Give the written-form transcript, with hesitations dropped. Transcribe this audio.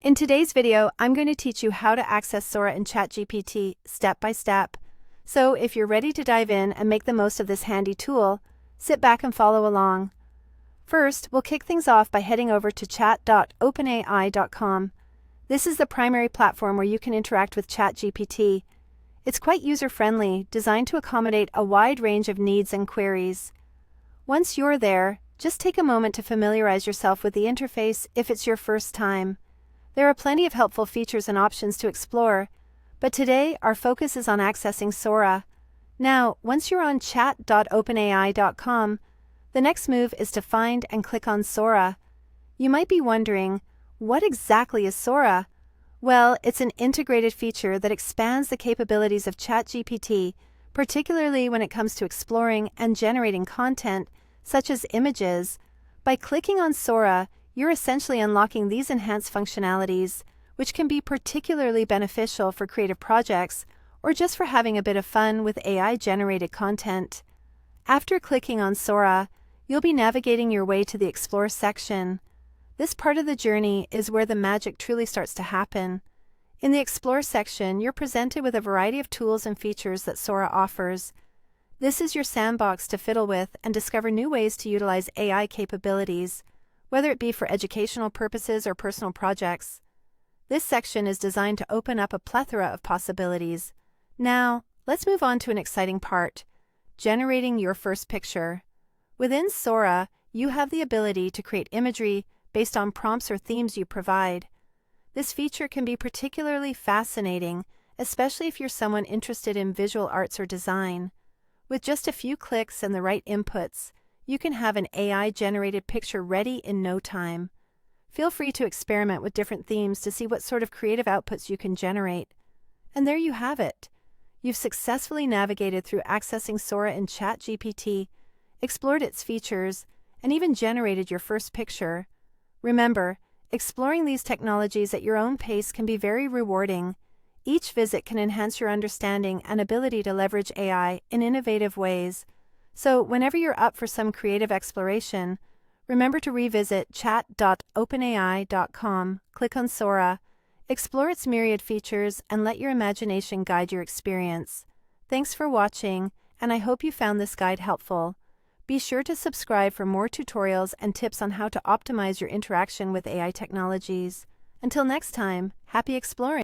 In today's video, I'm going to teach you how to access Sora in ChatGPT step by step. So if you're ready to dive in and make the most of this handy tool, sit back and follow along. First, we'll kick things off by heading over to chat.openai.com. This is the primary platform where you can interact with ChatGPT. It's quite user-friendly, designed to accommodate a wide range of needs and queries. Once you're there, just take a moment to familiarize yourself with the interface if it's your first time. There are plenty of helpful features and options to explore, but today our focus is on accessing Sora. Now, once you're on chat.openai.com, the next move is to find and click on Sora. You might be wondering, what exactly is Sora? Well, it's an integrated feature that expands the capabilities of ChatGPT, particularly when it comes to exploring and generating content, such as images. By clicking on Sora, you're essentially unlocking these enhanced functionalities, which can be particularly beneficial for creative projects or just for having a bit of fun with AI-generated content. After clicking on Sora, you'll be navigating your way to the Explore section. This part of the journey is where the magic truly starts to happen. In the Explore section, you're presented with a variety of tools and features that Sora offers. This is your sandbox to fiddle with and discover new ways to utilize AI capabilities, whether it be for educational purposes or personal projects. This section is designed to open up a plethora of possibilities. Now, let's move on to an exciting part: generating your first picture. Within Sora, you have the ability to create imagery based on prompts or themes you provide. This feature can be particularly fascinating, especially if you're someone interested in visual arts or design. With just a few clicks and the right inputs, you can have an AI-generated picture ready in no time. Feel free to experiment with different themes to see what sort of creative outputs you can generate. And there you have it. You've successfully navigated through accessing Sora in ChatGPT, explored its features, and even generated your first picture. Remember, exploring these technologies at your own pace can be very rewarding. Each visit can enhance your understanding and ability to leverage AI in innovative ways. So, whenever you're up for some creative exploration, remember to revisit chat.openai.com, click on Sora, explore its myriad features, and let your imagination guide your experience. Thanks for watching, and I hope you found this guide helpful. Be sure to subscribe for more tutorials and tips on how to optimize your interaction with AI technologies. Until next time, happy exploring!